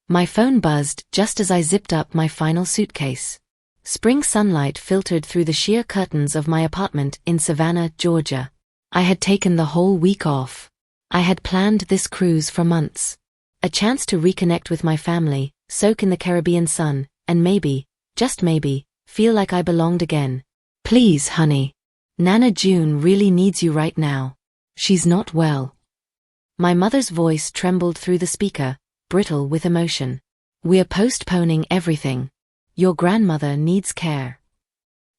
My phone buzzed just as I zipped up my final suitcase. Spring sunlight filtered through the sheer curtains of my apartment in Savannah, Georgia. I had taken the whole week off. I had planned this cruise for months. A chance to reconnect with my family, soak in the Caribbean sun, and maybe, just maybe, feel like I belonged again. Please, honey. Nana June really needs you right now. She's not well. My mother's voice trembled through the speaker, brittle with emotion. We're postponing everything. Your grandmother needs care.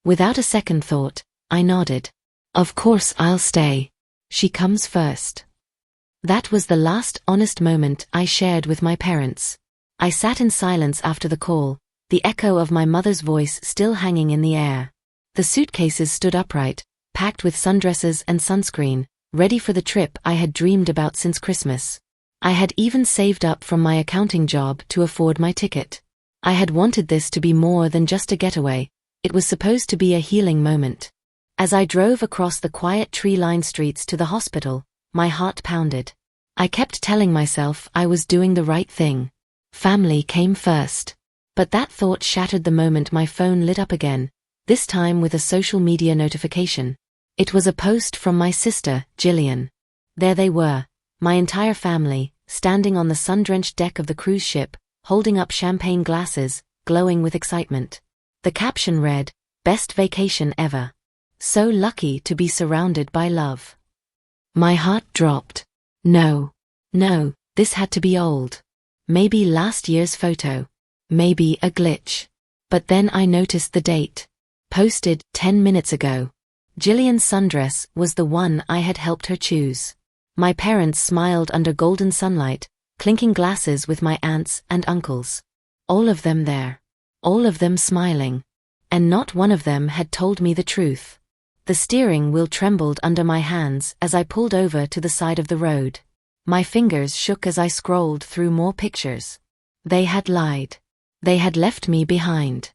Without a second thought, I nodded. Of course I'll stay. She comes first. That was the last honest moment I shared with my parents. I sat in silence after the call, the echo of my mother's voice still hanging in the air. The suitcases stood upright, packed with sundresses and sunscreen, ready for the trip I had dreamed about since Christmas. I had even saved up from my accounting job to afford my ticket. I had wanted this to be more than just a getaway. It was supposed to be a healing moment. As I drove across the quiet tree-lined streets to the hospital, my heart pounded. I kept telling myself I was doing the right thing. Family came first. But that thought shattered the moment my phone lit up again, this time with a social media notification. It was a post from my sister, Jillian. There they were, my entire family, standing on the sun-drenched deck of the cruise ship, holding up champagne glasses, glowing with excitement. The caption read, "Best vacation ever. So lucky to be surrounded by love." My heart dropped. No, this had to be old. Maybe last year's photo. Maybe a glitch. But then I noticed the date. Posted 10 minutes ago. Jillian's sundress was the one I had helped her choose. My parents smiled under golden sunlight, clinking glasses with my aunts and uncles. All of them there. All of them smiling. And not one of them had told me the truth. The steering wheel trembled under my hands as I pulled over to the side of the road. My fingers shook as I scrolled through more pictures. They had lied. They had left me behind.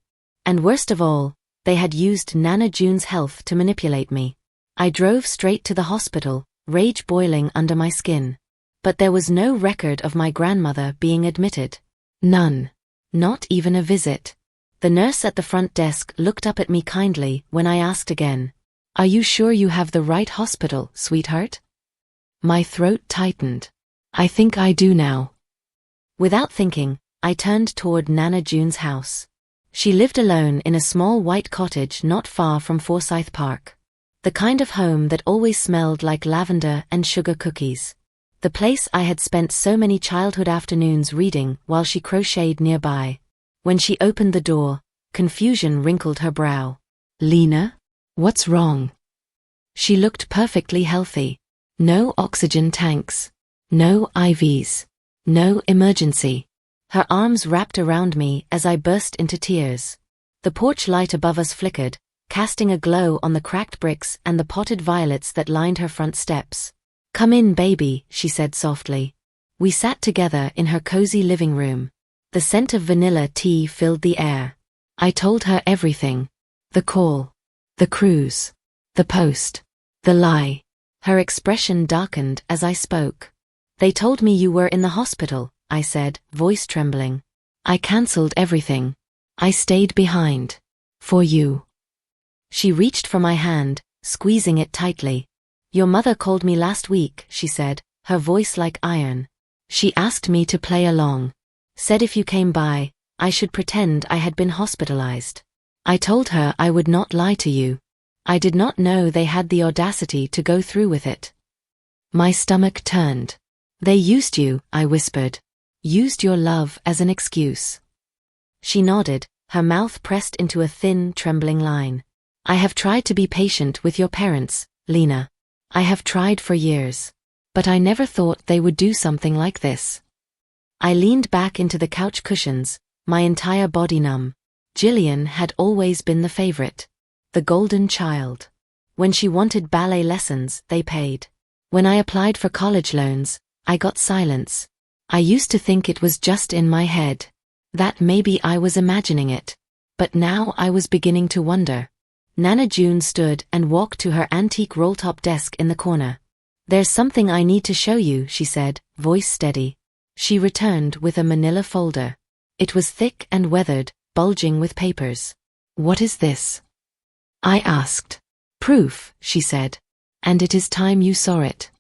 And worst of all, they had used Nana June's health to manipulate me. I drove straight to the hospital, rage boiling under my skin. But there was no record of my grandmother being admitted. None. Not even a visit. The nurse at the front desk looked up at me kindly when I asked again, "Are you sure you have the right hospital, sweetheart?" My throat tightened. I think I do now. Without thinking, I turned toward Nana June's house. She lived alone in a small white cottage not far from Forsyth Park. The kind of home that always smelled like lavender and sugar cookies. The place I had spent so many childhood afternoons reading while she crocheted nearby. When she opened the door, confusion wrinkled her brow. "Lena? What's wrong?" She looked perfectly healthy. No oxygen tanks. No IVs. No emergency. Her arms wrapped around me as I burst into tears. The porch light above us flickered, casting a glow on the cracked bricks and the potted violets that lined her front steps. "Come in, baby," she said softly. We sat together in her cozy living room. The scent of vanilla tea filled the air. I told her everything. The call. The cruise. The post. The lie. Her expression darkened as I spoke. "They told me you were in the hospital," I said, voice trembling. "I cancelled everything. I stayed behind. For you." She reached for my hand, squeezing it tightly. "Your mother called me last week," she said, her voice like iron. "She asked me to play along. Said if you came by, I should pretend I had been hospitalized. I told her I would not lie to you. I did not know they had the audacity to go through with it." My stomach turned. "They used you," I whispered. "Used your love as an excuse." She nodded, her mouth pressed into a thin, trembling line. "I have tried to be patient with your parents, Lena. I have tried for years. But I never thought they would do something like this." I leaned back into the couch cushions, my entire body numb. Jillian had always been the favorite. The golden child. When she wanted ballet lessons, they paid. When I applied for college loans, I got silence. I used to think it was just in my head. That maybe I was imagining it. But now I was beginning to wonder. Nana June stood and walked to her antique roll-top desk in the corner. "There's something I need to show you," she said, voice steady. She returned with a manila folder. It was thick and weathered, bulging with papers. "What is this?" I asked. "Proof," she said. "And it is time you saw it."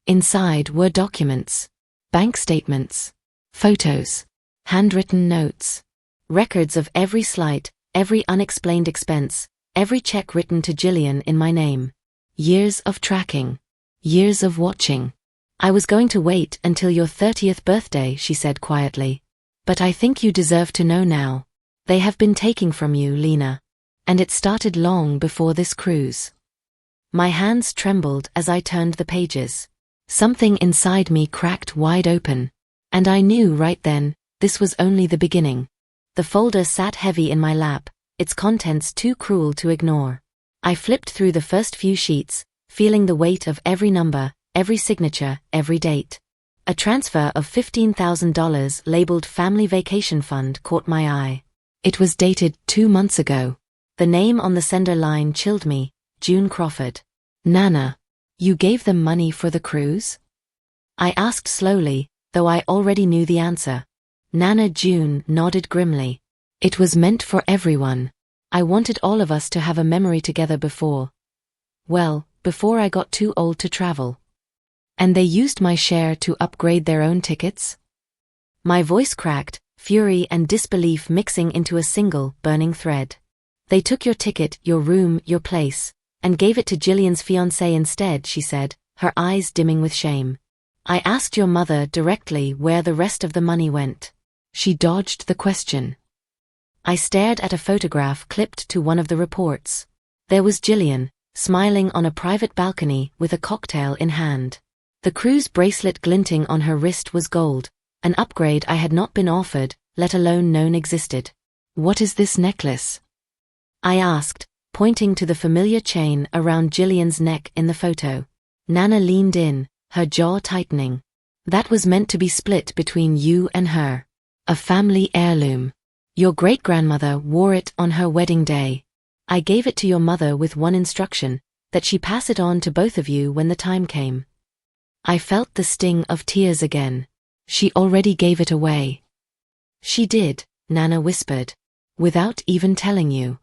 Inside were documents, bank statements, photos, handwritten notes, records of every slight, every unexplained expense, every check written to Jillian in my name. Years of tracking. Years of watching. "I was going to wait until your 30th birthday," she said quietly. "But I think you deserve to know now. They have been taking from you, Lena. And it started long before this cruise." My hands trembled as I turned the pages. Something inside me cracked wide open. And I knew right then, this was only the beginning. The folder sat heavy in my lap, its contents too cruel to ignore. I flipped through the first few sheets, feeling the weight of every number, every signature, every date. A transfer of $15,000 labeled Family Vacation Fund caught my eye. It was dated 2 months ago. The name on the sender line chilled me, June Crawford. "Nana, you gave them money for the cruise?" I asked slowly, though I already knew the answer. Nana June nodded grimly. "It was meant for everyone. I wanted all of us to have a memory together before I got too old to travel." "And they used my share to upgrade their own tickets?" My voice cracked, fury and disbelief mixing into a single, burning thread. "They took your ticket, your room, your place, and gave it to Jillian's fiancé instead," she said, her eyes dimming with shame. "I asked your mother directly where the rest of the money went." She dodged the question. I stared at a photograph clipped to one of the reports. There was Jillian, smiling on a private balcony with a cocktail in hand. The cruise bracelet glinting on her wrist was gold, an upgrade I had not been offered, let alone known existed. "What is this necklace?" I asked, pointing to the familiar chain around Jillian's neck in the photo. Nana leaned in, her jaw tightening. "That was meant to be split between you and her. A family heirloom. Your great-grandmother wore it on her wedding day. I gave it to your mother with one instruction, that she pass it on to both of you when the time came." I felt the sting of tears again. She already gave it away. "She did," Nana whispered. "Without even telling you."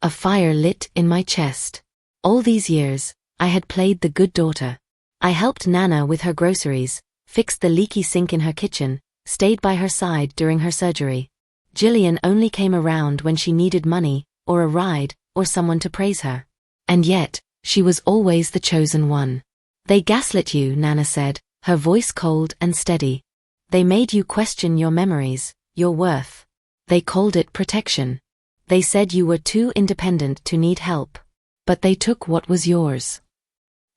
A fire lit in my chest. All these years, I had played the good daughter. I helped Nana with her groceries, fixed the leaky sink in her kitchen, stayed by her side during her surgery. Jillian only came around when she needed money, or a ride, or someone to praise her. And yet, she was always the chosen one. "They gaslit you," Nana said, her voice cold and steady. "They made you question your memories, your worth. They called it protection. They said you were too independent to need help. But they took what was yours."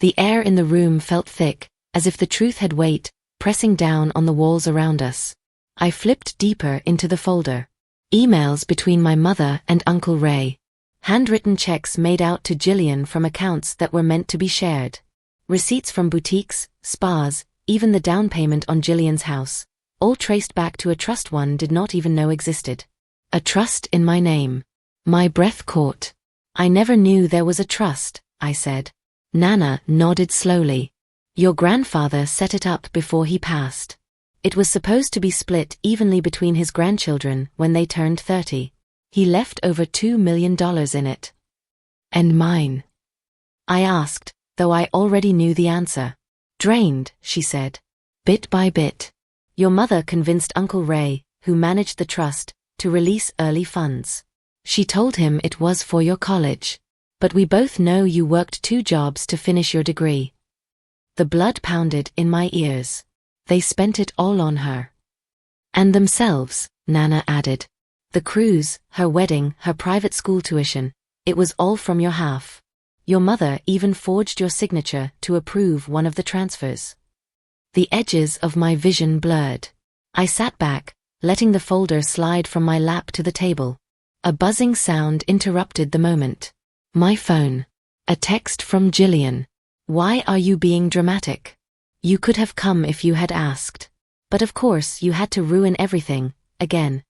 The air in the room felt thick, as if the truth had weight, pressing down on the walls around us. I flipped deeper into the folder. Emails between my mother and Uncle Ray. Handwritten checks made out to Jillian from accounts that were meant to be shared. Receipts from boutiques, spas, even the down payment on Jillian's house, all traced back to a trust one did not even know existed. A trust in my name. My breath caught. "I never knew there was a trust," I said. Nana nodded slowly. "Your grandfather set it up before he passed. It was supposed to be split evenly between his grandchildren when they turned 30. He left over $2 million in it." "And mine?" I asked, though I already knew the answer. "Drained," she said. "Bit by bit. Your mother convinced Uncle Ray, who managed the trust, to release early funds. She told him it was for your college. But we both know you worked 2 jobs to finish your degree." The blood pounded in my ears. They spent it all on her. "And themselves," Nana added. "The cruise, her wedding, her private school tuition, it was all from your half. Your mother even forged your signature to approve one of the transfers." The edges of my vision blurred. I sat back, letting the folder slide from my lap to the table. A buzzing sound interrupted the moment. My phone. A text from Jillian. "Why are you being dramatic? You could have come if you had asked. But of course you had to ruin everything, again.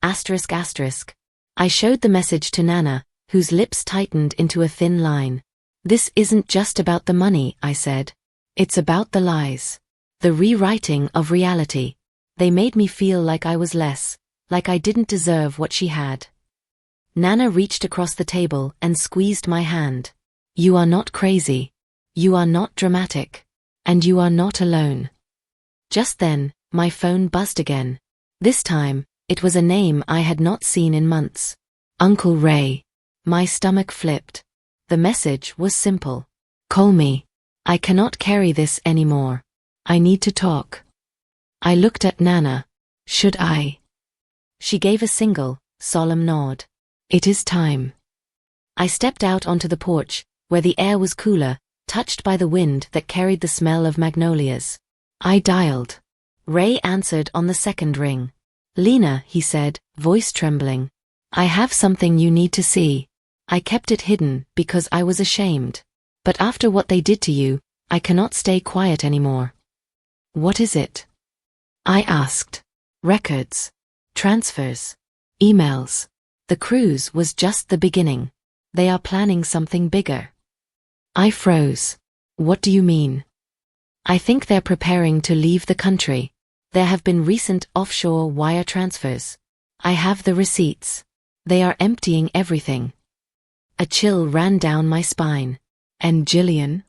Asterisk asterisk." I showed the message to Nana, whose lips tightened into a thin line. "This isn't just about the money," I said. "It's about the lies. The rewriting of reality. They made me feel like I was less, like I didn't deserve what she had. Nana reached across the table and squeezed my hand. You are not crazy. You are not dramatic. And you are not alone. Just then, my phone buzzed again. This time, it was a name I had not seen in months. Uncle Ray. My stomach flipped. The message was simple. Call me. I cannot carry this anymore. I need to talk. I looked at Nana. Should I? She gave a single, solemn nod. It is time. I stepped out onto the porch, where the air was cooler, touched by the wind that carried the smell of magnolias. I dialed. Ray answered on the second ring. Lena, he said, voice trembling. I have something you need to see. I kept it hidden because I was ashamed. But after what they did to you, I cannot stay quiet anymore. What is it? I asked. Records. Transfers. Emails. The cruise was just the beginning. They are planning something bigger. I froze. What do you mean? I think they're preparing to leave the country. There have been recent offshore wire transfers. I have the receipts. They are emptying everything. A chill ran down my spine. And Jillian?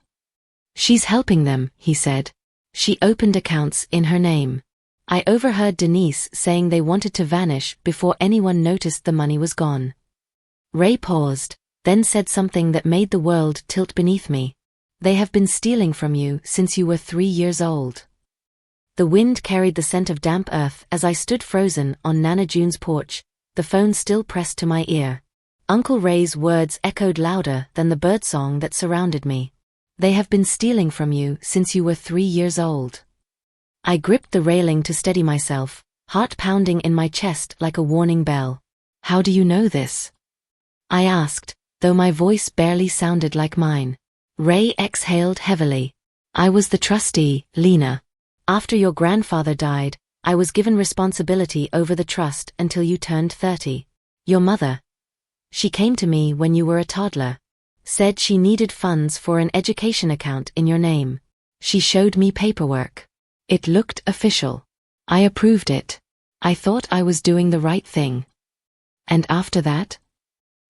She's helping them, he said. She opened accounts in her name. I overheard Denise saying they wanted to vanish before anyone noticed the money was gone. Ray paused, then said something that made the world tilt beneath me. They have been stealing from you since you were 3 years old. The wind carried the scent of damp earth as I stood frozen on Nana June's porch, the phone still pressed to my ear. Uncle Ray's words echoed louder than the birdsong that surrounded me. They have been stealing from you since you were 3 years old. I gripped the railing to steady myself, heart pounding in my chest like a warning bell. How do you know this? I asked, though my voice barely sounded like mine. Ray exhaled heavily. I was the trustee, Lena. After your grandfather died, I was given responsibility over the trust until you turned 30. Your mother. She came to me when you were a toddler. Said she needed funds for an education account in your name. She showed me paperwork. It looked official. I approved it. I thought I was doing the right thing. And after that?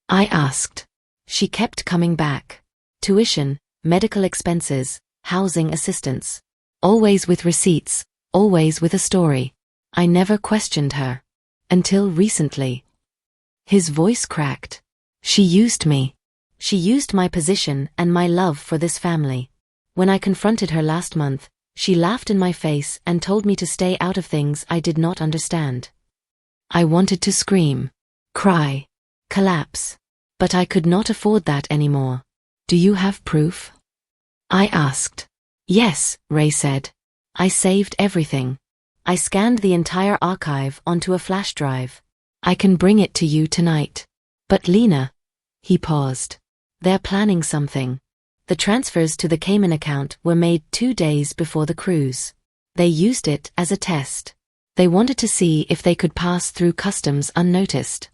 I asked. She kept coming back. Tuition, medical expenses, housing assistance. Always with receipts, always with a story. I never questioned her. Until recently. His voice cracked. She used me. She used my position and my love for this family. When I confronted her last month, she laughed in my face and told me to stay out of things I did not understand. I wanted to scream, cry, collapse. But I could not afford that anymore. Do you have proof? I asked. Yes, Ray said. I saved everything. I scanned the entire archive onto a flash drive. I can bring it to you tonight. But Lena. He paused. They're planning something. The transfers to the Cayman account were made 2 days before the cruise. They used it as a test. They wanted to see if they could pass through customs unnoticed.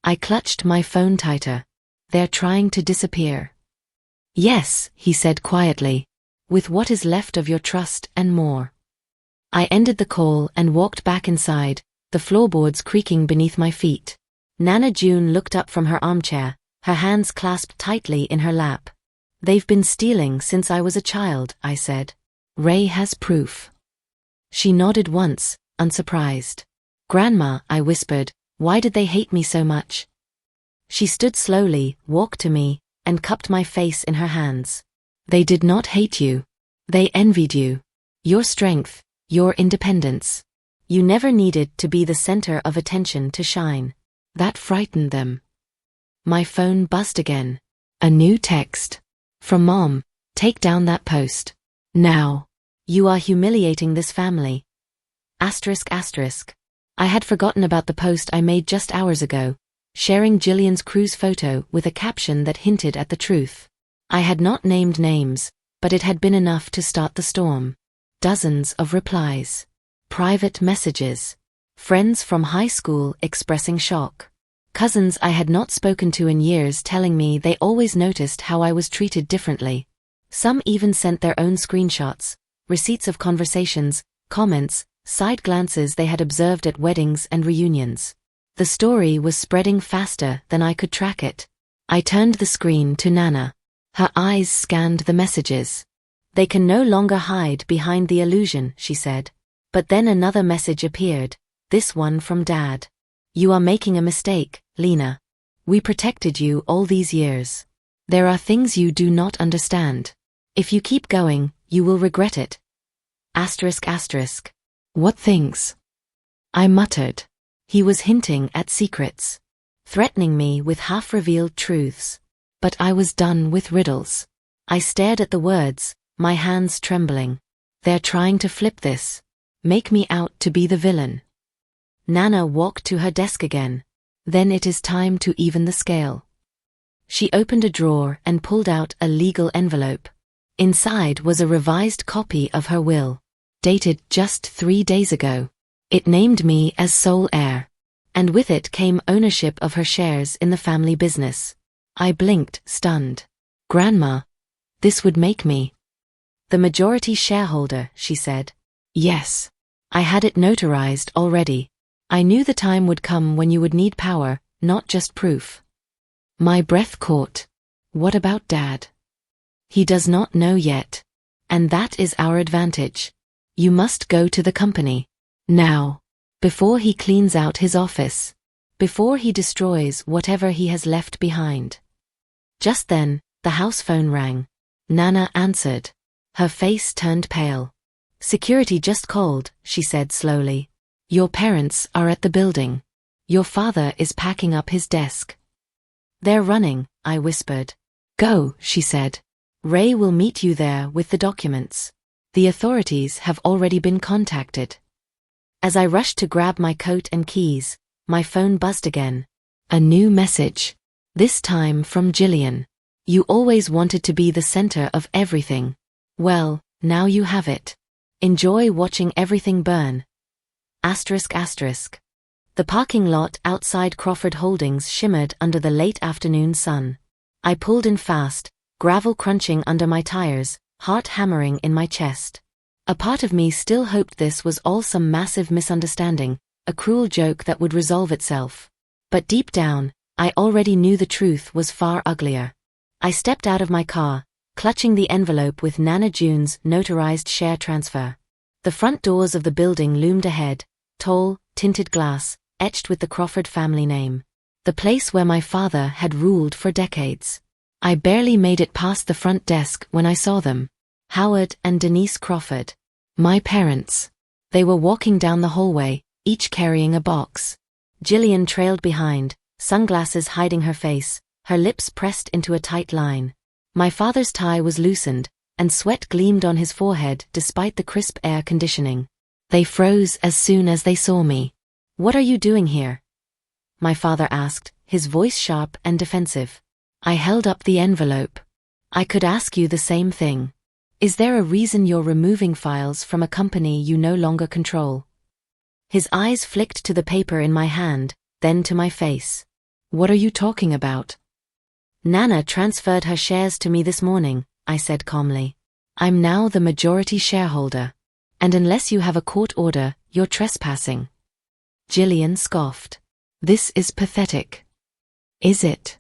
I clutched my phone tighter. They're trying to disappear. Yes, he said quietly. With what is left of your trust and more. I ended the call and walked back inside, the floorboards creaking beneath my feet. Nana June looked up from her armchair, her hands clasped tightly in her lap. They've been stealing since I was a child, I said. Ray has proof. She nodded once, unsurprised. Grandma, I whispered, why did they hate me so much? She stood slowly, walked to me, and cupped my face in her hands. They did not hate you. They envied you. Your strength, your independence. You never needed to be the center of attention to shine. That frightened them. My phone buzzed again. A new text. From Mom, take down that post. Now. You are humiliating this family. Asterisk asterisk. I had forgotten about the post I made just hours ago, sharing Jillian's cruise photo with a caption that hinted at the truth. I had not named names, but it had been enough to start the storm. Dozens of replies. Private messages. Friends from high school expressing shock. Cousins I had not spoken to in years telling me they always noticed how I was treated differently. Some even sent their own screenshots, receipts of conversations, comments, side glances they had observed at weddings and reunions. The story was spreading faster than I could track it. I turned the screen to Nana. Her eyes scanned the messages. "They can no longer hide behind the illusion," she said. But then another message appeared, this one from Dad. "You are making a mistake, Lena. We protected you all these years. There are things you do not understand. If you keep going, you will regret it." ***. What things? I muttered. He was hinting at secrets, threatening me with half-revealed truths. But I was done with riddles. I stared at the words, my hands trembling. "They're trying to flip this. Make me out to be the villain." Nana walked to her desk again. "Then it is time to even the scale." She opened a drawer and pulled out a legal envelope. Inside was a revised copy of her will, dated just 3 days ago. It named me as sole heir, and with it came ownership of her shares in the family business. I blinked, stunned. "Grandma, this would make me the majority shareholder," she said. "Yes. I had it notarized already. I knew the time would come when you would need power, not just proof." My breath caught. What about Dad? "He does not know yet. And that is our advantage. You must go to the company. Now. Before he cleans out his office. Before he destroys whatever he has left behind." Just then, the house phone rang. Nana answered. Her face turned pale. "Security just called," she said slowly. "Your parents are at the building. Your father is packing up his desk." "They're running," I whispered. "Go," she said. "Ray will meet you there with the documents. The authorities have already been contacted." As I rushed to grab my coat and keys, my phone buzzed again. A new message. This time from Jillian. "You always wanted to be the center of everything. Well, now you have it. Enjoy watching everything burn." The parking lot outside Crawford Holdings shimmered under the late afternoon sun. I pulled in fast, gravel crunching under my tires, heart hammering in my chest. A part of me still hoped this was all some massive misunderstanding, a cruel joke that would resolve itself. But deep down, I already knew the truth was far uglier. I stepped out of my car, clutching the envelope with Nana June's notarized share transfer. The front doors of the building loomed ahead, tall, tinted glass, etched with the Crawford family name. The place where my father had ruled for decades. I barely made it past the front desk when I saw them. Howard and Denise Crawford. My parents. They were walking down the hallway, each carrying a box. Jillian trailed behind, sunglasses hiding her face, her lips pressed into a tight line. My father's tie was loosened, and sweat gleamed on his forehead despite the crisp air conditioning. They froze as soon as they saw me. "What are you doing here?" my father asked, his voice sharp and defensive. I held up the envelope. "I could ask you the same thing. Is there a reason you're removing files from a company you no longer control?" His eyes flicked to the paper in my hand, then to my face. "What are you talking about?" "Nana transferred her shares to me this morning," I said calmly. "I'm now the majority shareholder. And unless you have a court order, you're trespassing." Jillian scoffed. "This is pathetic." "Is it?"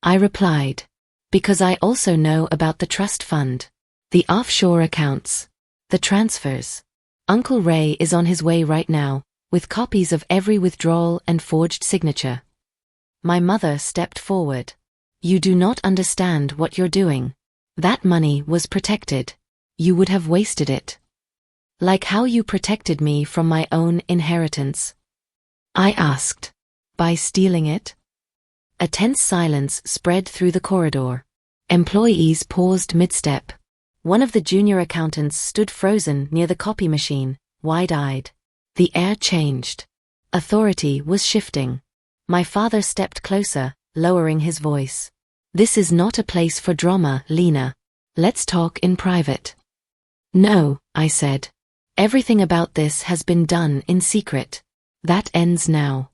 I replied. "Because I also know about the trust fund. The offshore accounts. The transfers. Uncle Ray is on his way right now, with copies of every withdrawal and forged signature." My mother stepped forward. "You do not understand what you're doing. That money was protected. You would have wasted it. Like how you protected me from my own inheritance." I asked. "By stealing it?" A tense silence spread through the corridor. Employees paused mid-step. One of the junior accountants stood frozen near the copy machine, wide-eyed. The air changed. Authority was shifting. My father stepped closer, lowering his voice. "This is not a place for drama, Lena. Let's talk in private." "No," I said. "Everything about this has been done in secret. That ends now."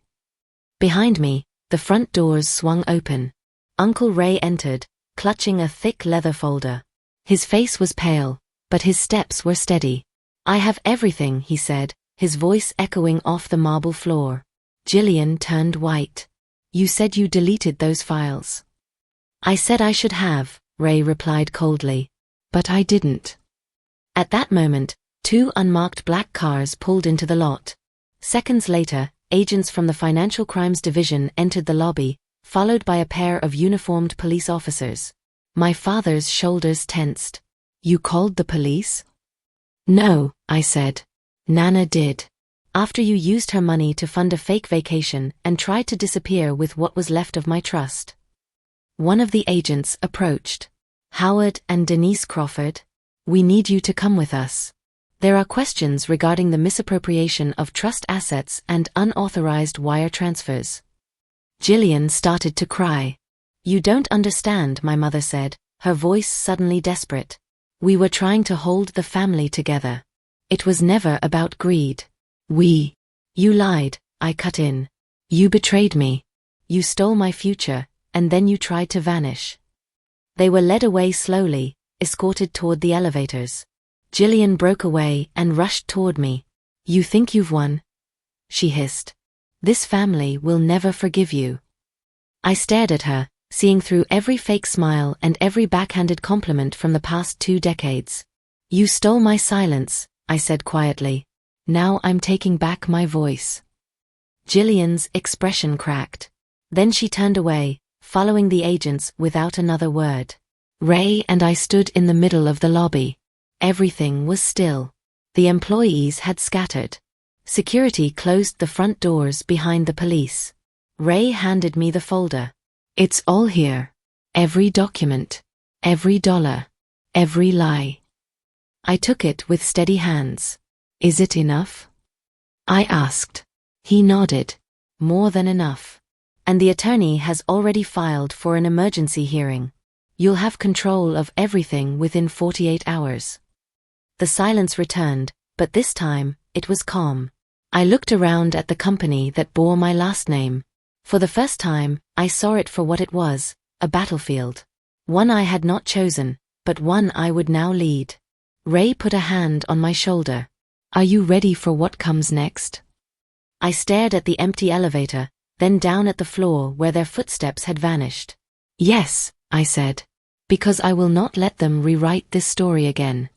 Behind me, the front doors swung open. Uncle Ray entered, clutching a thick leather folder. His face was pale, but his steps were steady. "I have everything," he said, his voice echoing off the marble floor. Gillian turned white. "You said you deleted those files." "I said I should have," Ray replied coldly. "But I didn't." At that moment, 2 unmarked black cars pulled into the lot. Seconds later, agents from the Financial Crimes Division entered the lobby, followed by a pair of uniformed police officers. My father's shoulders tensed. "You called the police?" "No," I said. "Nana did. After you used her money to fund a fake vacation and tried to disappear with what was left of my trust." One of the agents approached. "Howard and Denise Crawford, we need you to come with us. There are questions regarding the misappropriation of trust assets and unauthorized wire transfers." Gillian started to cry. "You don't understand," my mother said, her voice suddenly desperate. "We were trying to hold the family together. It was never about greed. You lied," I cut in. "You betrayed me. You stole my future, and then you tried to vanish." They were led away slowly, escorted toward the elevators. Gillian broke away and rushed toward me. "You think you've won?" she hissed. "This family will never forgive you." I stared at her, seeing through every fake smile and every backhanded compliment from the past 2 decades. "You stole my silence," I said quietly. "Now I'm taking back my voice." Gillian's expression cracked. Then she turned away, following the agents without another word. Ray and I stood in the middle of the lobby. Everything was still. The employees had scattered. Security closed the front doors behind the police. Ray handed me the folder. "It's all here. Every document. Every dollar. Every lie." I took it with steady hands. "Is it enough?" I asked. He nodded. "More than enough. And the attorney has already filed for an emergency hearing. You'll have control of everything within 48 hours. The silence returned, but this time, it was calm. I looked around at the company that bore my last name. For the first time, I saw it for what it was, a battlefield. One I had not chosen, but one I would now lead. Ray put a hand on my shoulder. "Are you ready for what comes next?" I stared at the empty elevator, then down at the floor where their footsteps had vanished. "Yes," I said. "Because I will not let them rewrite this story again."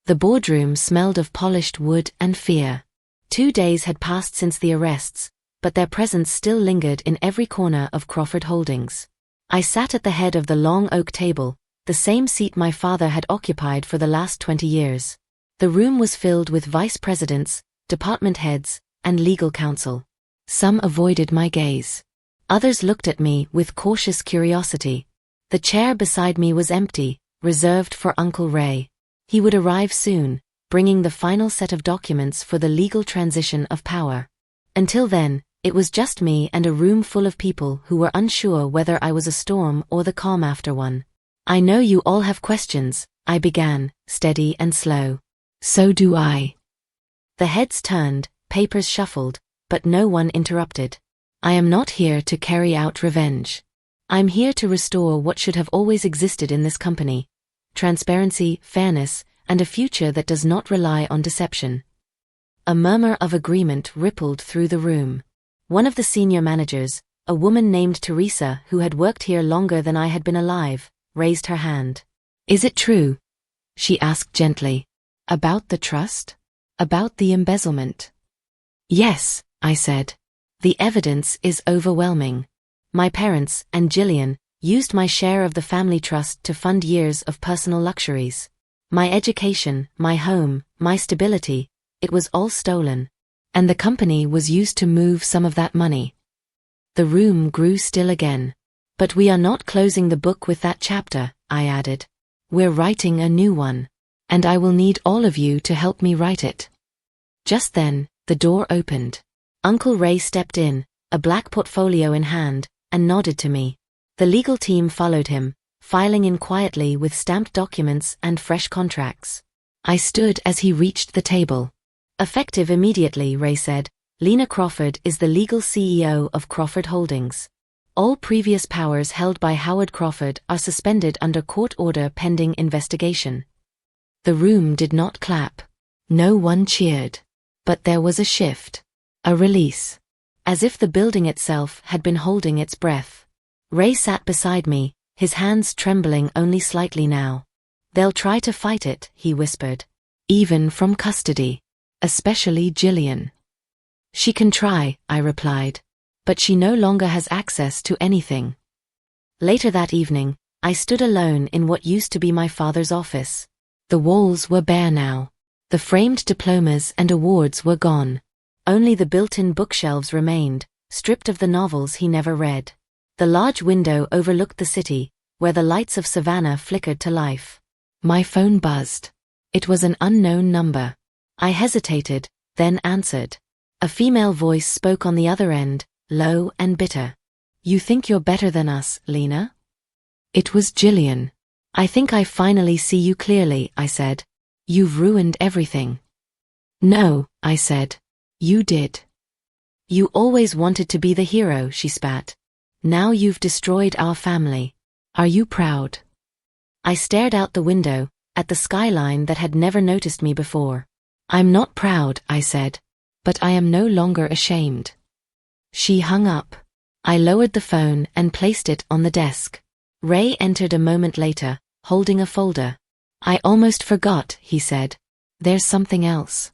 The boardroom smelled of polished wood and fear. 2 days had passed since the arrests, but their presence still lingered in every corner of Crawford Holdings. I sat at the head of the long oak table, the same seat my father had occupied for the last 20 years. The room was filled with vice presidents, department heads, and legal counsel. Some avoided my gaze. Others looked at me with cautious curiosity. The chair beside me was empty, reserved for Uncle Ray. He would arrive soon, bringing the final set of documents for the legal transition of power. Until then, it was just me and a room full of people who were unsure whether I was a storm or the calm after one. "I know you all have questions," I began, steady and slow. "So do I." The heads turned, papers shuffled, but no one interrupted. "I am not here to carry out revenge. I'm here to restore what should have always existed in this company: transparency, fairness, and a future that does not rely on deception." A murmur of agreement rippled through the room. One of the senior managers, a woman named Teresa who had worked here longer than I had been alive, raised her hand. "Is it true?" she asked gently. "About the trust? About the embezzlement?" "Yes," I said. "The evidence is overwhelming. My parents and Gillian used my share of the family trust to fund years of personal luxuries. My education, my home, my stability, it was all stolen. And the company was used to move some of that money." The room grew still again. "But we are not closing the book with that chapter," I added. "We're writing a new one. And I will need all of you to help me write it." Just then, the door opened. Uncle Ray stepped in, a black portfolio in hand, and nodded to me. The legal team followed him, filing in quietly with stamped documents and fresh contracts. I stood as he reached the table. "Effective immediately," Ray said, "Lena Crawford is the legal CEO of Crawford Holdings. All previous powers held by Howard Crawford are suspended under court order pending investigation." The room did not clap. No one cheered. But there was a shift. A release. As if the building itself had been holding its breath. Ray sat beside me, his hands trembling only slightly now. "They'll try to fight it," he whispered. "Even from custody. Especially Jillian." "She can try," I replied. "But she no longer has access to anything." Later that evening, I stood alone in what used to be my father's office. The walls were bare now. The framed diplomas and awards were gone. Only the built-in bookshelves remained, stripped of the novels he never read. The large window overlooked the city, where the lights of Savannah flickered to life. My phone buzzed. It was an unknown number. I hesitated, then answered. A female voice spoke on the other end, low and bitter. "You think you're better than us, Lena?" It was Jillian. "I think I finally see you clearly," I said. "You've ruined everything." "No," I said. "You did. You always wanted to be the hero," she spat. "Now you've destroyed our family. Are you proud?" I stared out the window, at the skyline that had never noticed me before. "I'm not proud," I said. "But I am no longer ashamed." She hung up. I lowered the phone and placed it on the desk. Ray entered a moment later, holding a folder. "I almost forgot," he said. "There's something else."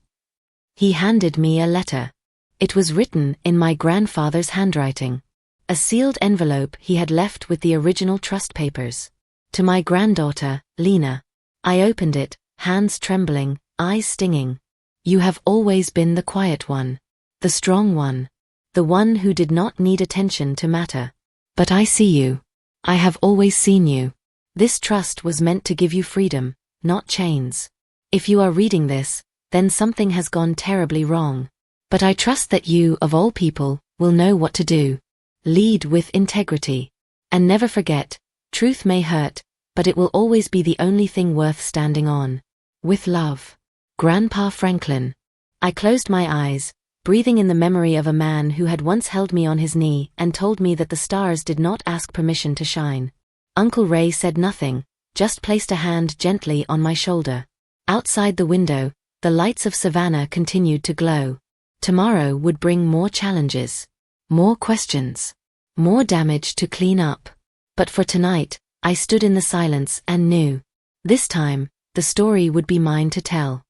He handed me a letter. It was written in my grandfather's handwriting. A sealed envelope he had left with the original trust papers. To my granddaughter, Lena. I opened it, hands trembling, eyes stinging. "You have always been the quiet one. The strong one. The one who did not need attention to matter. But I see you. I have always seen you. This trust was meant to give you freedom, not chains. If you are reading this, then something has gone terribly wrong. But I trust that you, of all people, will know what to do. Lead with integrity. And never forget, truth may hurt, but it will always be the only thing worth standing on. With love. Grandpa Franklin." I closed my eyes, breathing in the memory of a man who had once held me on his knee and told me that the stars did not ask permission to shine. Uncle Ray said nothing, just placed a hand gently on my shoulder. Outside the window, the lights of Savannah continued to glow. Tomorrow would bring more challenges. More questions. More damage to clean up. But for tonight, I stood in the silence and knew. This time, the story would be mine to tell.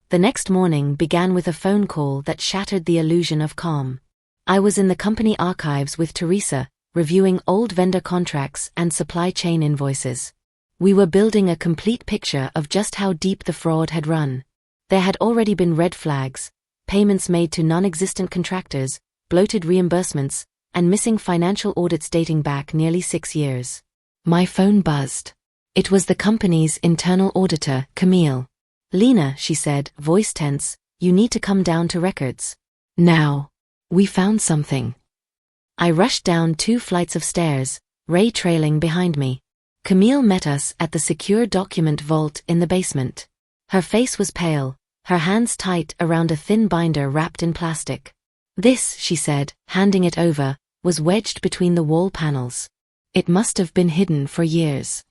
The next morning began with a phone call that shattered the illusion of calm. I was in the company archives with Teresa, reviewing old vendor contracts and supply chain invoices. We were building a complete picture of just how deep the fraud had run. There had already been red flags, payments made to non-existent contractors, bloated reimbursements, and missing financial audits dating back nearly 6 years. My phone buzzed. It was the company's internal auditor, Camille. "Lena," she said, voice tense, "you need to come down to records. Now. We found something." I rushed down 2 flights of stairs, Ray trailing behind me. Camille met us at the secure document vault in the basement. Her face was pale, her hands tight around a thin binder wrapped in plastic. "This," she said, handing it over, was wedged between the wall panels. It must have been hidden for years.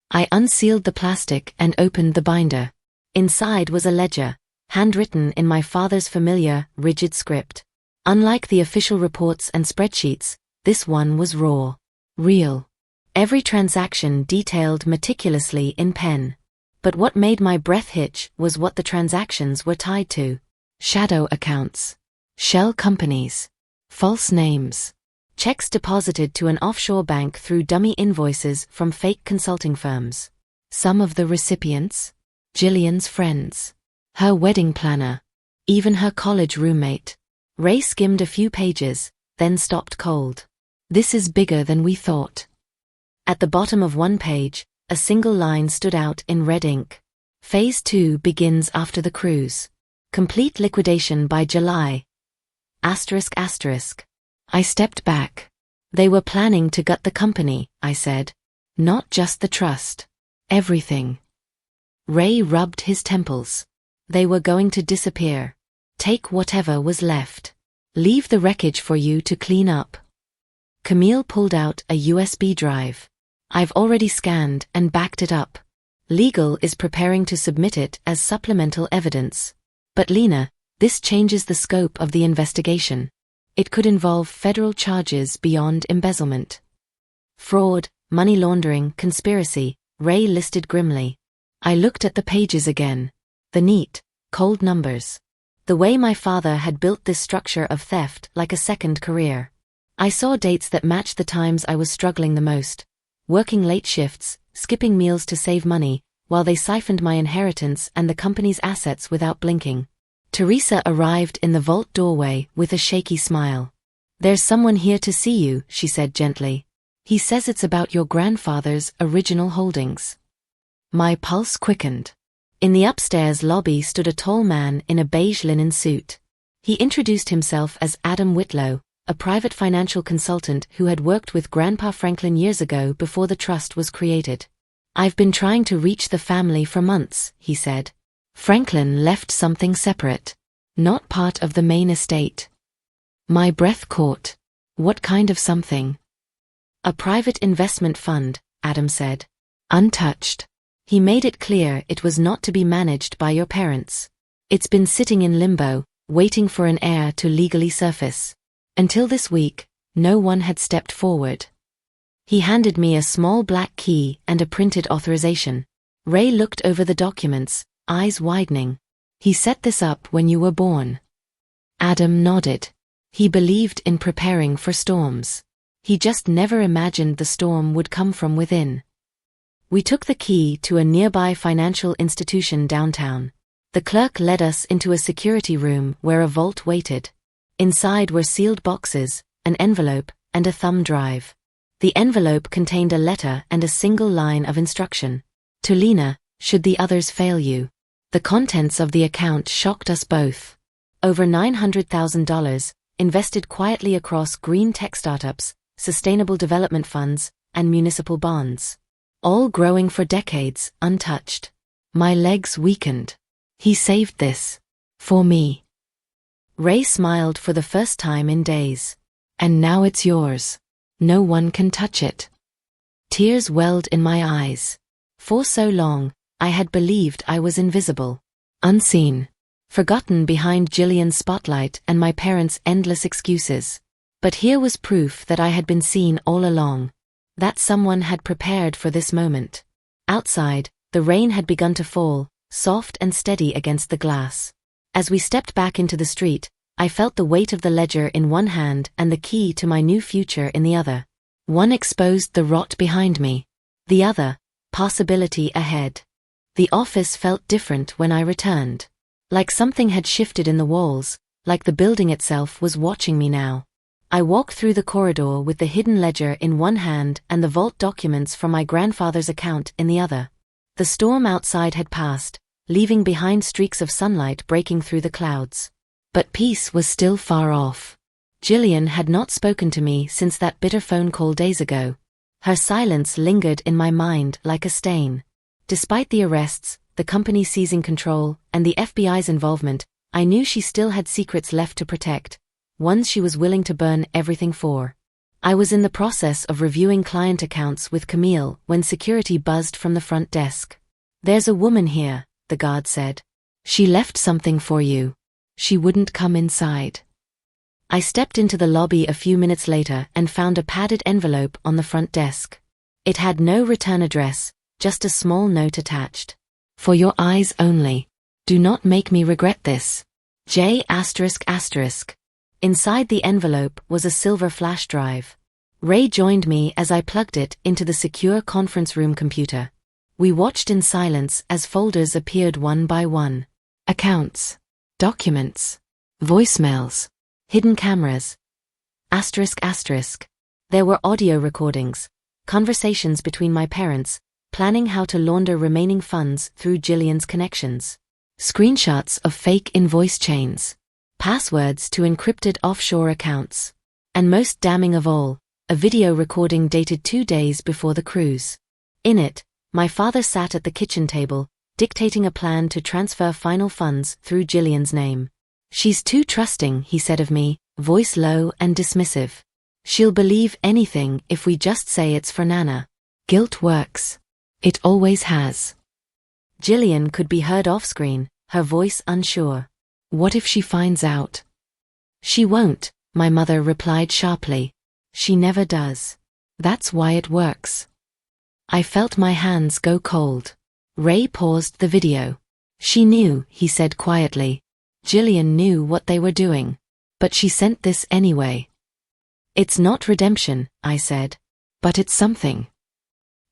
I unsealed the plastic and opened the binder. Inside was a ledger, handwritten in my father's familiar, rigid script. Unlike the official reports and spreadsheets, this one was raw. Real. Every transaction detailed meticulously in pen. But what made my breath hitch was what the transactions were tied to. Shadow accounts. Shell companies. False names. Checks deposited to an offshore bank through dummy invoices from fake consulting firms. Some of the recipients? Jillian's friends. Her wedding planner. Even her college roommate. Ray skimmed a few pages, then stopped cold. "This is bigger than we thought." At the bottom of one page, a single line stood out in red ink. Phase 2 begins after the cruise. Complete liquidation by July. ****. I stepped back. "They were planning to gut the company," I said. "Not just the trust. Everything." Ray rubbed his temples. "They were going to disappear. Take whatever was left. Leave the wreckage for you to clean up." Camille pulled out a USB drive. "I've already scanned and backed it up. Legal is preparing to submit it as supplemental evidence. But Lena, this changes the scope of the investigation. It could involve federal charges beyond embezzlement. Fraud, money laundering, conspiracy, Ray listed grimly. I looked at the pages again. The neat, cold numbers. The way my father had built this structure of theft like a second career. I saw dates that matched the times I was struggling the most. Working late shifts, skipping meals to save money, while they siphoned my inheritance and the company's assets without blinking. Teresa arrived in the vault doorway with a shaky smile. "There's someone here to see you," she said gently. "He says it's about your grandfather's original holdings." My pulse quickened. In the upstairs lobby stood a tall man in a beige linen suit. He introduced himself as Adam Whitlow, a private financial consultant who had worked with Grandpa Franklin years ago before the trust was created. "I've been trying to reach the family for months," he said. "Franklin left something separate. Not part of the main estate." My breath caught. What kind of something? "A private investment fund," Adam said. "Untouched." He made it clear it was not to be managed by your parents. "It's been sitting in limbo, waiting for an heir to legally surface. Until this week, no one had stepped forward." He handed me a small black key and a printed authorization. Ray looked over the documents, eyes widening. "He set this up when you were born." Adam nodded. He believed in preparing for storms. He just never imagined the storm would come from within. We took the key to a nearby financial institution downtown. The clerk led us into a security room where a vault waited. Inside were sealed boxes, an envelope, and a thumb drive. The envelope contained a letter and a single line of instruction. "To Lena, should the others fail you." The contents of the account shocked us both. Over $900,000, invested quietly across green tech startups, sustainable development funds, and municipal bonds. All growing for decades, untouched. My legs weakened. He saved this. For me. Ray smiled for the first time in days. "And now it's yours. No one can touch it." Tears welled in my eyes. For so long, I had believed I was invisible. Unseen. Forgotten behind Jillian's spotlight and my parents' endless excuses. But here was proof that I had been seen all along. That someone had prepared for this moment. Outside, the rain had begun to fall, soft and steady against the glass. As we stepped back into the street, I felt the weight of the ledger in one hand and the key to my new future in the other. One exposed the rot behind me. The other, possibility ahead. The office felt different when I returned. Like something had shifted in the walls, like the building itself was watching me now. I walked through the corridor with the hidden ledger in one hand and the vault documents from my grandfather's account in the other. The storm outside had passed, leaving behind streaks of sunlight breaking through the clouds. But peace was still far off. Jillian had not spoken to me since that bitter phone call days ago. Her silence lingered in my mind like a stain. Despite the arrests, the company seizing control, and the FBI's involvement, I knew she still had secrets left to protect, ones she was willing to burn everything for. I was in the process of reviewing client accounts with Camille when security buzzed from the front desk. "There's a woman here," the guard said. "She left something for you. She wouldn't come inside." I stepped into the lobby a few minutes later and found a padded envelope on the front desk. It had no return address, just a small note attached. "For your eyes only. Do not make me regret this. J*****. Inside the envelope was a silver flash drive. Ray joined me as I plugged it into the secure conference room computer. We watched in silence as folders appeared one by one. Accounts. Documents. Voicemails. Hidden cameras. ***. There were audio recordings, conversations between my parents, planning how to launder remaining funds through Jillian's connections. Screenshots of fake invoice chains. Passwords to encrypted offshore accounts. And most damning of all, a video recording dated 2 days before the cruise. In it, my father sat at the kitchen table, dictating a plan to transfer final funds through Jillian's name. "She's too trusting," he said of me, voice low and dismissive. "She'll believe anything if we just say it's for Nana. Guilt works. It always has." Jillian could be heard off-screen, her voice unsure. What if she finds out? She won't, my mother replied sharply. She never does. That's why it works. I felt my hands go cold. Ray paused the video. She knew, he said quietly. Jillian knew what they were doing. But she sent this anyway. It's not redemption, I said. But it's something.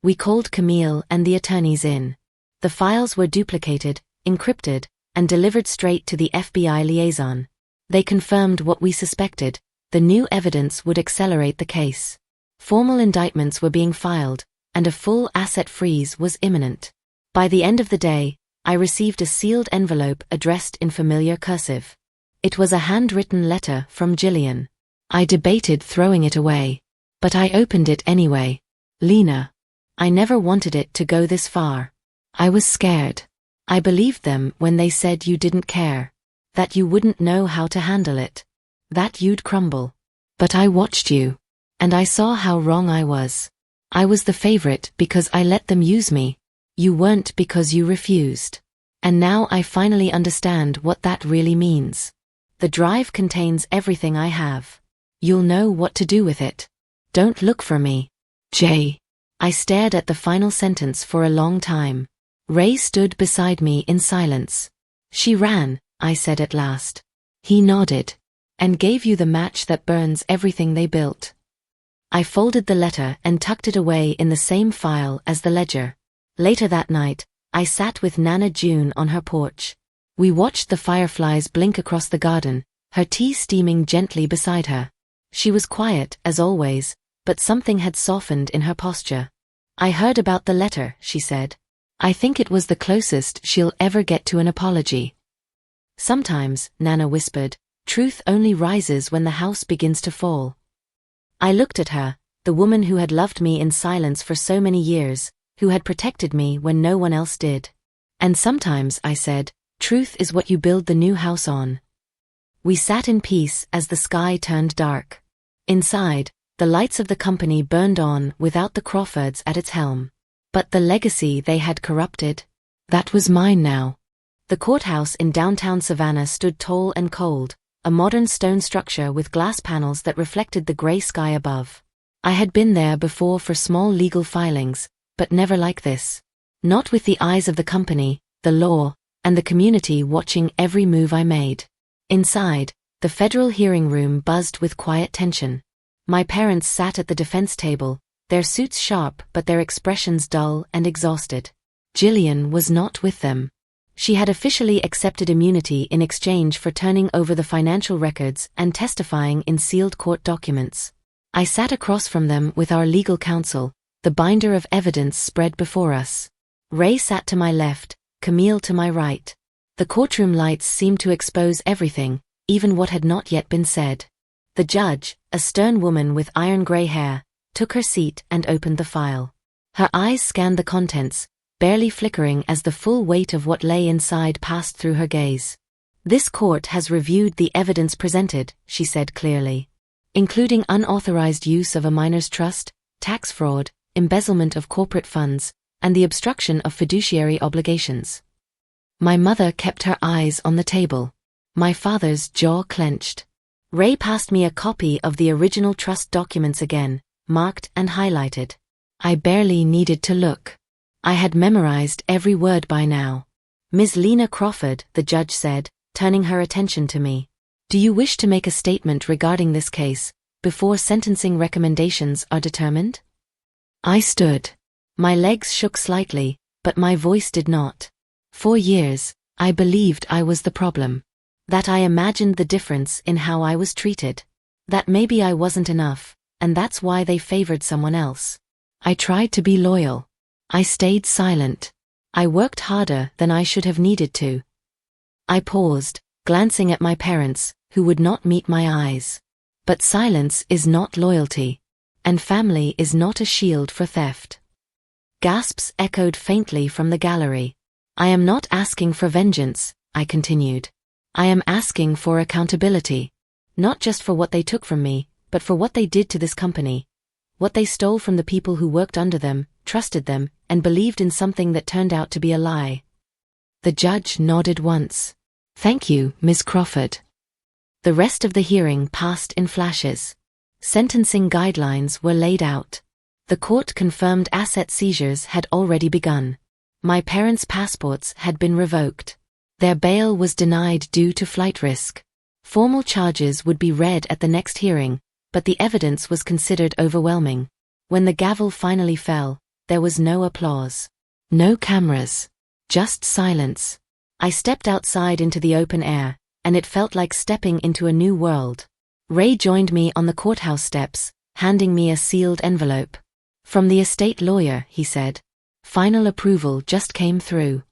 We called Camille and the attorneys in. The files were duplicated, encrypted, and delivered straight to the FBI liaison. They confirmed what we suspected. The new evidence would accelerate the case. Formal indictments were being filed, and a full asset freeze was imminent. By the end of the day, I received a sealed envelope addressed in familiar cursive. It was a handwritten letter from Jillian. I debated throwing it away. But I opened it anyway. Lena. I never wanted it to go this far. I was scared. I believed them when they said you didn't care. That you wouldn't know how to handle it. That you'd crumble. But I watched you. And I saw how wrong I was. I was the favorite because I let them use me. You weren't because you refused. And now I finally understand what that really means. The drive contains everything I have. You'll know what to do with it. Don't look for me. Jay. I stared at the final sentence for a long time. Ray stood beside me in silence. She ran, I said at last. He nodded. And gave you the match that burns everything they built. I folded the letter and tucked it away in the same file as the ledger. Later that night, I sat with Nana June on her porch. We watched the fireflies blink across the garden, her tea steaming gently beside her. She was quiet, as always, but something had softened in her posture. I heard about the letter, she said. I think it was the closest she'll ever get to an apology. Sometimes, Nana whispered, truth only rises when the house begins to fall. I looked at her, the woman who had loved me in silence for so many years, who had protected me when no one else did. And sometimes, I said, truth is what you build the new house on. We sat in peace as the sky turned dark. Inside, the lights of the company burned on without the Crawfords at its helm. But the legacy they had corrupted? That was mine now. The courthouse in downtown Savannah stood tall and cold, a modern stone structure with glass panels that reflected the gray sky above. I had been there before for small legal filings, but never like this. Not with the eyes of the company, the law, and the community watching every move I made. Inside, the federal hearing room buzzed with quiet tension. My parents sat at the defense table, their suits sharp but their expressions dull and exhausted. Jillian was not with them. She had officially accepted immunity in exchange for turning over the financial records and testifying in sealed court documents. I sat across from them with our legal counsel, the binder of evidence spread before us. Ray sat to my left, Camille to my right. The courtroom lights seemed to expose everything, even what had not yet been said. The judge, a stern woman with iron-gray hair, took her seat and opened the file. Her eyes scanned the contents, barely flickering as the full weight of what lay inside passed through her gaze. This court has reviewed the evidence presented, she said clearly, including unauthorized use of a minor's trust, tax fraud, embezzlement of corporate funds, and the obstruction of fiduciary obligations. My mother kept her eyes on the table. My father's jaw clenched. Ray passed me a copy of the original trust documents again, marked and highlighted. I barely needed to look. I had memorized every word by now. Ms. Lena Crawford, the judge said, turning her attention to me. Do you wish to make a statement regarding this case, before sentencing recommendations are determined? I stood. My legs shook slightly, but my voice did not. For years, I believed I was the problem. That I imagined the difference in how I was treated. That maybe I wasn't enough, and that's why they favored someone else. I tried to be loyal. I stayed silent. I worked harder than I should have needed to. I paused, glancing at my parents, who would not meet my eyes. But silence is not loyalty. And family is not a shield for theft. Gasps echoed faintly from the gallery. I am not asking for vengeance, I continued. I am asking for accountability. Not just for what they took from me, but for what they did to this company. What they stole from the people who worked under them, trusted them, and believed in something that turned out to be a lie. The judge nodded once. "Thank you, Ms. Crawford." The rest of the hearing passed in flashes. Sentencing guidelines were laid out. The court confirmed asset seizures had already begun. My parents' passports had been revoked. Their bail was denied due to flight risk. Formal charges would be read at the next hearing, but the evidence was considered overwhelming. When the gavel finally fell, there was no applause. No cameras. Just silence. I stepped outside into the open air, and it felt like stepping into a new world. Ray joined me on the courthouse steps, handing me a sealed envelope. "From the estate lawyer," he said. "Final approval just came through."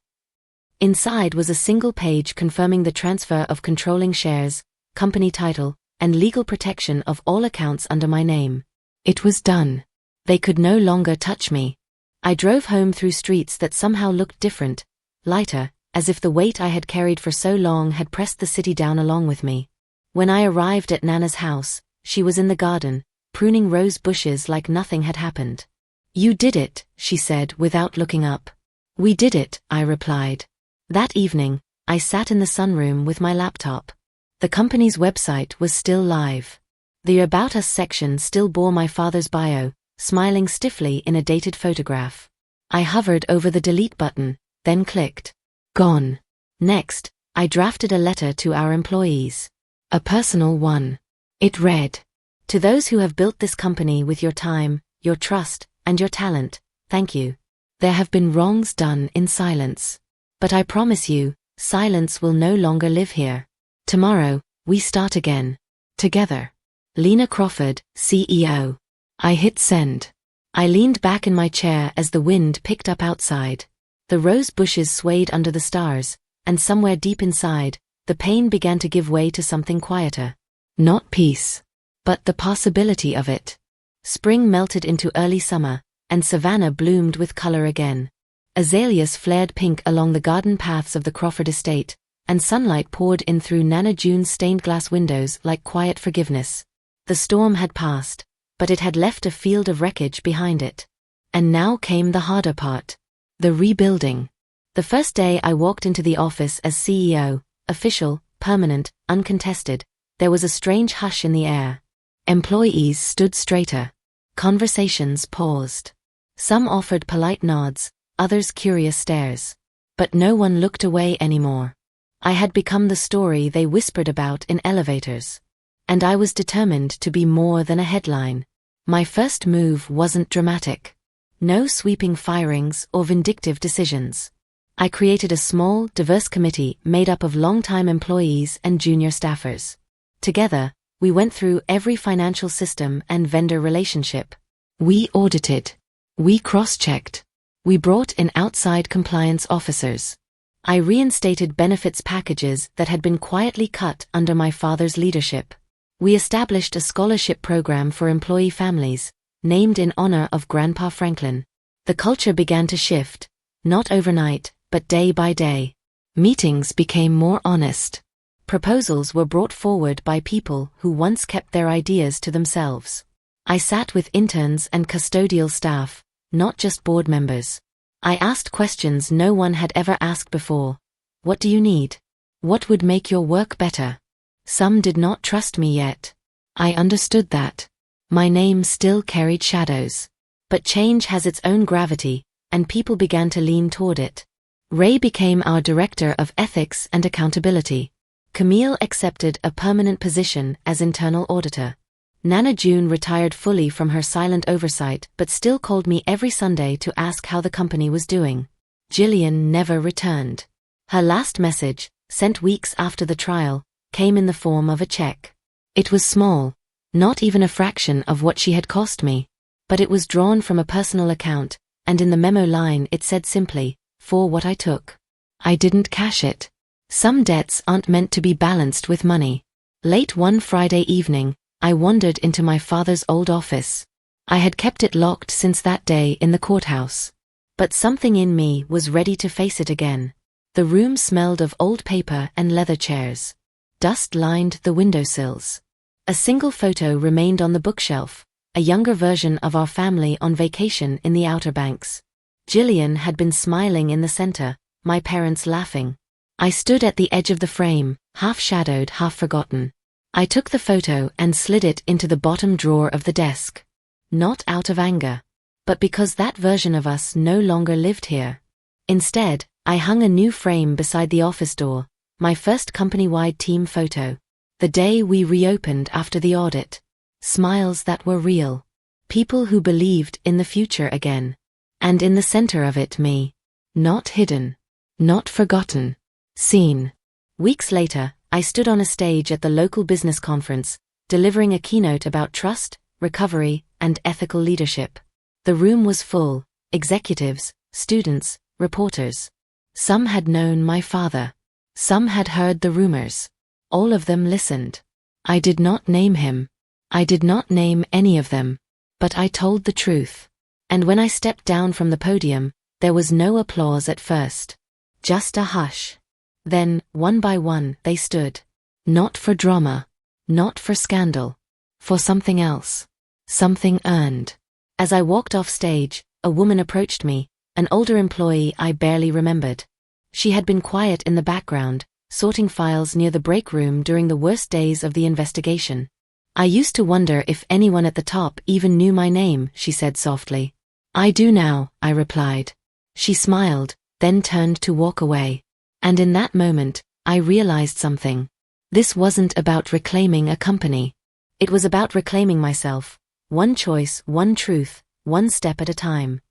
Inside was a single page confirming the transfer of controlling shares, company title, and legal protection of all accounts under my name. It was done. They could no longer touch me. I drove home through streets that somehow looked different, lighter, as if the weight I had carried for so long had pressed the city down along with me. When I arrived at Nana's house, she was in the garden, pruning rose bushes like nothing had happened. "You did it," she said without looking up. "We did it," I replied. That evening, I sat in the sunroom with my laptop. The company's website was still live. The About Us section still bore my father's bio, smiling stiffly in a dated photograph. I hovered over the delete button, then clicked. Gone. Next, I drafted a letter to our employees. A personal one. It read, "To those who have built this company with your time, your trust, and your talent, thank you. There have been wrongs done in silence. But I promise you, silence will no longer live here. Tomorrow, we start again. Together. Lena Crawford, CEO." I hit send. I leaned back in my chair as the wind picked up outside. The rose bushes swayed under the stars, and somewhere deep inside, the pain began to give way to something quieter. Not peace, but the possibility of it. Spring melted into early summer, and Savannah bloomed with color again. Azaleas flared pink along the garden paths of the Crawford estate, and sunlight poured in through Nana June's stained glass windows like quiet forgiveness. The storm had passed, but it had left a field of wreckage behind it. And now came the harder part. The rebuilding. The first day I walked into the office as CEO, official, permanent, uncontested, there was a strange hush in the air. Employees stood straighter. Conversations paused. Some offered polite nods, others curious stares. But no one looked away anymore. I had become the story they whispered about in elevators. And I was determined to be more than a headline. My first move wasn't dramatic. No sweeping firings or vindictive decisions. I created a small, diverse committee made up of longtime employees and junior staffers. Together, we went through every financial system and vendor relationship. We audited. We cross-checked. We brought in outside compliance officers. I reinstated benefits packages that had been quietly cut under my father's leadership. We established a scholarship program for employee families, named in honor of Grandpa Franklin. The culture began to shift, not overnight, but day by day. Meetings became more honest. Proposals were brought forward by people who once kept their ideas to themselves. I sat with interns and custodial staff, not just board members. I asked questions no one had ever asked before. What do you need? What would make your work better? Some did not trust me yet. I understood that. My name still carried shadows. But change has its own gravity, and people began to lean toward it. Ray became our director of ethics and accountability. Camille accepted a permanent position as internal auditor. Nana June retired fully from her silent oversight but still called me every Sunday to ask how the company was doing. Jillian never returned. Her last message, sent weeks after the trial, came in the form of a check. It was small, not even a fraction of what she had cost me, but it was drawn from a personal account, and in the memo line it said simply, "For what I took." I didn't cash it. Some debts aren't meant to be balanced with money. Late one Friday evening, I wandered into my father's old office. I had kept it locked since that day in the courthouse. But something in me was ready to face it again. The room smelled of old paper and leather chairs. Dust lined the windowsills. A single photo remained on the bookshelf, a younger version of our family on vacation in the Outer Banks. Jillian had been smiling in the center, my parents laughing. I stood at the edge of the frame, half shadowed, half forgotten. I took the photo and slid it into the bottom drawer of the desk. Not out of anger, but because that version of us no longer lived here. Instead, I hung a new frame beside the office door, my first company-wide team photo. The day we reopened after the audit. Smiles that were real. People who believed in the future again. And in the center of it, me. Not hidden. Not forgotten. Seen. Weeks later, I stood on a stage at the local business conference, delivering a keynote about trust, recovery, and ethical leadership. The room was full, executives, students, reporters. Some had known my father. Some had heard the rumors. All of them listened. I did not name him. I did not name any of them. But I told the truth. And when I stepped down from the podium, there was no applause at first. Just a hush. Then, one by one, they stood. Not for drama. Not for scandal. For something else. Something earned. As I walked off stage, a woman approached me, an older employee I barely remembered. She had been quiet in the background, sorting files near the break room during the worst days of the investigation. I used to wonder if anyone at the top even knew my name, she said softly. I do now, I replied. She smiled, then turned to walk away. And in that moment, I realized something. This wasn't about reclaiming a company. It was about reclaiming myself. One choice, one truth, one step at a time.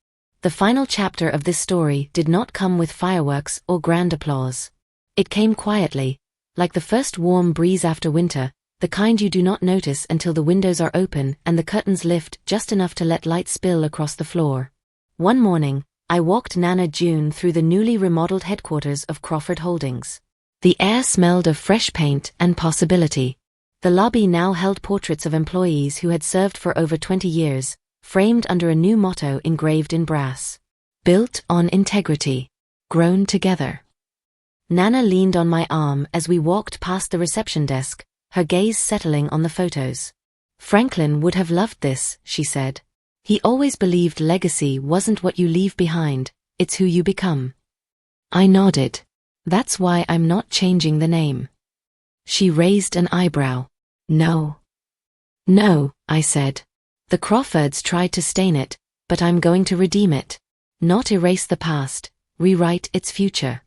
The final chapter of this story did not come with fireworks or grand applause. It came quietly, like the first warm breeze after winter, the kind you do not notice until the windows are open and the curtains lift just enough to let light spill across the floor. One morning, I walked Nana June through the newly remodeled headquarters of Crawford Holdings. The air smelled of fresh paint and possibility. The lobby now held portraits of employees who had served for over 20 years, framed under a new motto engraved in brass. Built on integrity. Grown together. Nana leaned on my arm as we walked past the reception desk, her gaze settling on the photos. Franklin would have loved this, she said. He always believed legacy wasn't what you leave behind, it's who you become. I nodded. That's why I'm not changing the name. She raised an eyebrow. No. No, I said. The Crawfords tried to stain it, but I'm going to redeem it. Not erase the past, rewrite its future.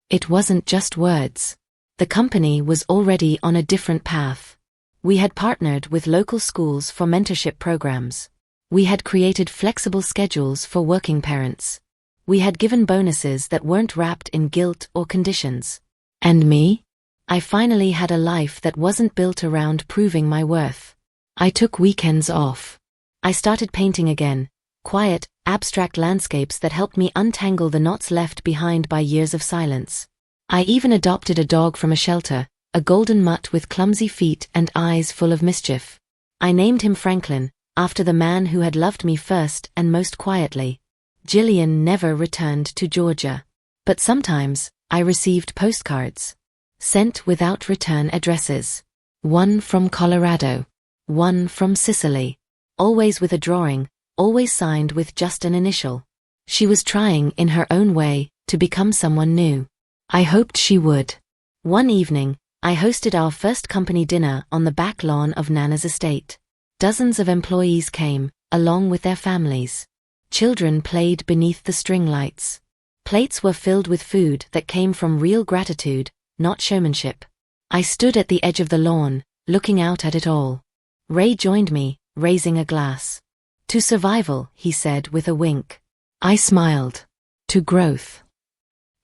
It wasn't just words. The company was already on a different path. We had partnered with local schools for mentorship programs. We had created flexible schedules for working parents. We had given bonuses that weren't wrapped in guilt or conditions. And me? I finally had a life that wasn't built around proving my worth. I took weekends off. I started painting again, quiet, abstract landscapes that helped me untangle the knots left behind by years of silence. I even adopted a dog from a shelter, a golden mutt with clumsy feet and eyes full of mischief. I named him Franklin, after the man who had loved me first and most quietly. Jillian never returned to Georgia. But sometimes, I received postcards. Sent without return addresses. One from Colorado. One from Sicily. Always with a drawing, always signed with just an initial. She was trying, in her own way, to become someone new. I hoped she would. One evening, I hosted our first company dinner on the back lawn of Nana's estate. Dozens of employees came, along with their families. Children played beneath the string lights. Plates were filled with food that came from real gratitude, not showmanship. I stood at the edge of the lawn, looking out at it all. Ray joined me, raising a glass. To survival, he said with a wink. I smiled. To growth.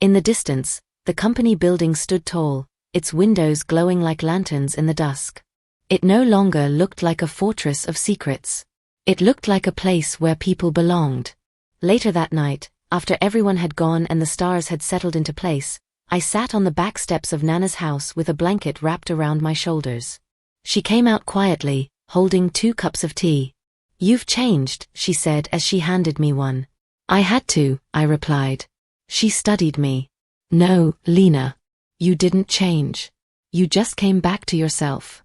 In the distance, the company building stood tall, its windows glowing like lanterns in the dusk. It no longer looked like a fortress of secrets. It looked like a place where people belonged. Later that night, after everyone had gone and the stars had settled into place, I sat on the back steps of Nana's house with a blanket wrapped around my shoulders. She came out quietly, holding 2 cups of tea. You've changed, she said as she handed me one. I had to, I replied. She studied me. No, Lena. You didn't change. You just came back to yourself.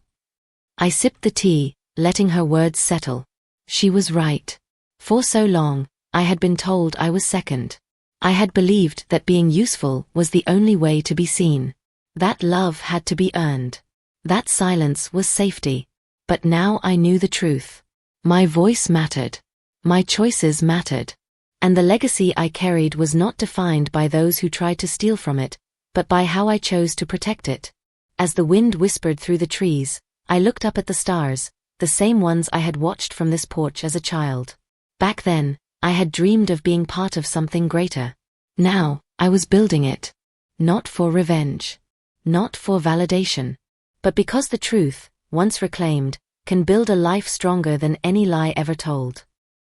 I sipped the tea, letting her words settle. She was right. For so long, I had been told I was second. I had believed that being useful was the only way to be seen. That love had to be earned. That silence was safety. But now I knew the truth. My voice mattered. My choices mattered. And the legacy I carried was not defined by those who tried to steal from it, but by how I chose to protect it. As the wind whispered through the trees, I looked up at the stars, the same ones I had watched from this porch as a child. Back then, I had dreamed of being part of something greater. Now, I was building it. Not for revenge. Not for validation. But because the truth, once reclaimed, can build a life stronger than any lie ever told.